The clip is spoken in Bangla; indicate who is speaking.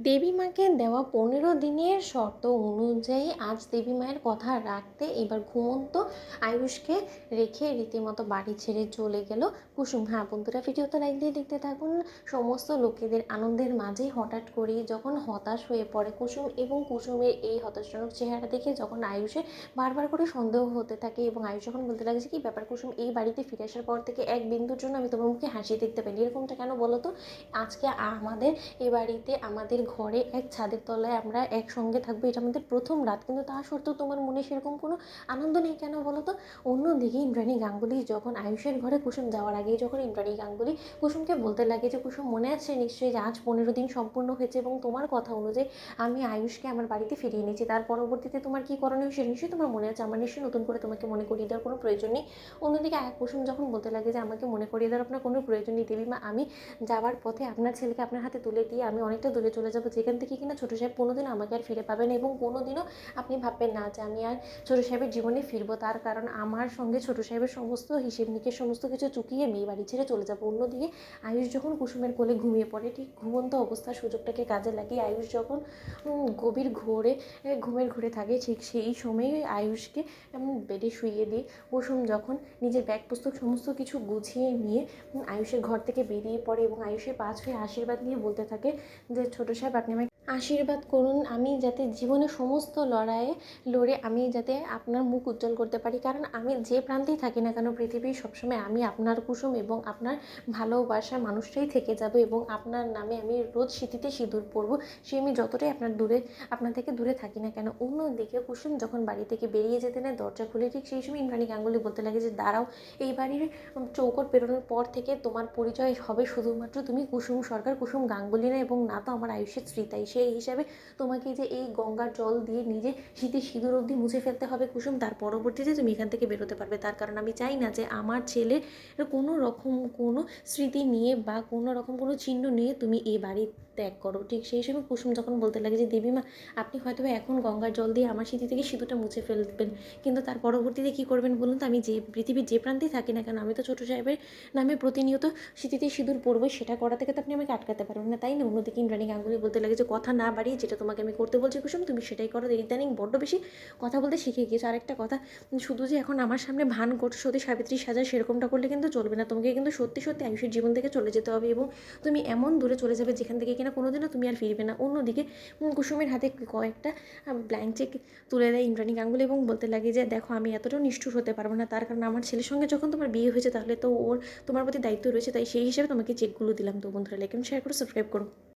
Speaker 1: দেবী মাকে দেওয়া 15 দিনের শর্ত অনুযায়ী আজ দেবী মায়ের কথা রাখতে এবার ঘুমন্ত আয়ুষকে রেখে রীতিমতো বাড়ি ছেড়ে চলে গেল কুসুম। হ্যাঁ বন্ধুরা, ভিডিওতে লাইক দিয়ে দেখতে থাকুন। সমস্ত লোকেদের আনন্দের মাঝে হঠাৎ করেই যখন হতাশ হয়ে পড়ে কুসুম, এবং কুসুমের এই হতাশজনক চেহারা দেখে যখন আয়ুষের বারবার করে সন্দেহ হতে থাকে, এবং আয়ুষ যখন বলতে লাগে যে কি ব্যাপার কুসুম, এই বাড়িতে ফিরে আসার পর থেকে এক বিন্দুর জন্য আমি তোমার মুখে হাসি দেখতে পাইনি, এরকমটা কেন বলো তো? আজকে আমাদের এ বাড়িতে আমাদের ঘরে এক ছাদের তলায় আমরা একসঙ্গে থাকবো, এটা আমাদের প্রথম রাত, কিন্তু তা সত্ত্বেও তোমার মনে সেরকম কোনো আনন্দ নেই কেন বলো তো? অন্যদিকে ইন্দ্রাণী গাঙ্গুলি যখন আয়ুষের ঘরে কুসুম যাওয়ার আগেই যখন ইন্দ্রাণী গাঙ্গুলি কুসুমকে বলতে লাগে যে কুসুম, মনে আছে নিশ্চয়ই যে আজ 15 দিন সম্পূর্ণ হয়েছে এবং তোমার কথা অনুযায়ী আমি আয়ুষকে আমার বাড়িতে ফিরিয়ে এনেছি, তার পরবর্তীতে তোমার কী করণীয় সে নিশ্চয়ই তোমার মনে আছে, আমার নিশ্চয়ই নতুন করে তোমাকে মনে করিয়ে দেওয়ার কোনো প্রয়োজন নেই। অন্যদিকে কুসুম যখন বলতে লাগে যে আমাকে মনে করিয়ে দেওয়ার আপনার কোনো প্রয়োজন নেই দেবীমা, আমি যাওয়ার পথে আপনার ছেলেকে আপনার হাতে তুলে দিয়ে আমি অনেকটা দূরে চলে যাবো, যেখান থেকে কিনা ছোটো সাহেব কোনোদিনও আমাকে আর ফিরে পাবেন, এবং কোনোদিনও আপনি ভাববেন না যে আমি আর ছোটো সাহেবের জীবনে ফিরবো, তার কারণ আমার সঙ্গে ছোটো সাহেবের সমস্ত হিসেব নিকেশ সমস্ত কিছু চুকিয়ে মেয়ে বাড়ি ছেড়ে চলে যাবো। অন্যদিকে আয়ুষ যখন কুসুমের কোলে ঘুমিয়ে পড়ে, ঠিক ঘুমন্ত অবস্থার সুযোগটাকে কাজে লাগিয়ে আয়ুষ যখন গভীর ঘুমের ঘুরে থাকে, ঠিক সেই সময়ে আয়ুষকে বেডে শুইয়ে দিয়ে কুসুম যখন নিজের ব্যাগ পুস্তক সমস্ত কিছু গুছিয়ে নিয়ে আয়ুষের ঘর থেকে বেরিয়ে পড়ে, এবং আয়ুষের পা ছুঁয়ে আশীর্বাদ নিয়ে বলতে থাকে যে ছোটো সাহেব, আপনি আমাকে আশীর্বাদ করুন, আমি যাতে জীবনে সমস্ত লড়াইয়ে লড়ে আমি যাতে আপনার মুখ উজ্জ্বল করতে পারি, কারণ আমি যে প্রান্তেই থাকি না কেন পৃথিবীর সবসময় আমি আপনার কুসুম এবং আপনার ভালোবাসার মানুষটাই থেকে যাব, এবং আপনার নামে আমি রোজ স্মৃতিতে সিঁদুর পরবো, সে আমি যতটাই আপনার থেকে দূরে থাকি না কেন। অন্যদিকে কুসুম যখন বাড়ি থেকে বেরিয়ে যেতে নেয় দরজা খুলে, ঠিক সেই সময় ইন্দ্রাণী গাঙ্গুলি বলতে লাগে যে দাঁড়াও, এই বাড়ির চৌকট পেরোনোর পর থেকে তোমার পরিচয় হবে শুধুমাত্র তুমি কুসুম সরকার, কুসুম গাঙ্গুলি না, এবং না তো আমার আয়ুষের স্ত্রী, তাই সেই হিসাবে তোমাকে যে এই গঙ্গার জল দিয়ে নিজে শীতে সিঁদুর অবধি মুছে ফেলতে হবে কুসুম, তার পরবর্তীতে তুমি এখান থেকে বেরোতে পারবে, তার কারণ আমি চাই না যে আমার ছেলে কোনো রকম কোনো স্মৃতি নিয়ে বা কোনো রকম কোনো চিহ্ন নিয়ে তুমি এই বাড়ি ত্যাগ করো। ঠিক সেই সময় কুসুম যখন বলতে লাগে যে দেবীমা, আপনি হয়তো এখন গঙ্গার জল দিয়ে আমার স্মৃতি থেকে সিঁদুরটা মুছে ফেলবেন, কিন্তু তার পরবর্তীতে কী করবেন বলুন তো? আমি যে পৃথিবীর যে প্রান্তেই থাকি না কেন আমি তো ছোটো সাহেবের নামে প্রতিনিয়ত স্মৃতিতে সিঁদুর পরবই, সেটা করা থেকে তো আপনি আমাকে আটকাতে পারবেন না, তাই না? অন্যদিকে ইন্দ্রাণী গাঙ্গুলি বলতে লাগে যে কথা না বাড়িয়ে যেটা তোমাকে আমি করতে বলছি কুসুম তুমি সেটাই করো, ইদানিং বড্ড বেশি কথা বলতে শিখে গিয়েছো। আরেকটা কথা, শুধু যে এখন আমার সামনে ভান করছো সতী সাবিত্রী সাজা, সেরকমটা করলে কিন্তু চলবে না, তোমাকে কিন্তু সত্যি সত্যি আয়ুষের জীবন থেকে চলে যেতে হবে, এবং তুমি এমন দূরে চলে যাবে যেখান থেকে কিনা কোনোদিনও তুমি আর ফিরবে না। অন্যদিকে কুসুমের হাতে কয়েকটা ব্ল্যাঙ্ক চেক তুলে দেয় ইন্দ্রাণী গাঙ্গুলি, এবং বলতে লাগে যে দেখো, আমি এতটাও নিষ্ঠুর হতে পারবো না, তার কারণ আমার ছেলের সঙ্গে যখন তোমার বিয়ে হয়েছে তাহলে তো ওর তোমার প্রতি দায়িত্ব রয়েছে, তাই সেই হিসেবে তোমাকে চেকগুলো দিলাম। তো বন্ধুরা, লাইক এবং শেয়ার করো, সাবস্ক্রাইব করো।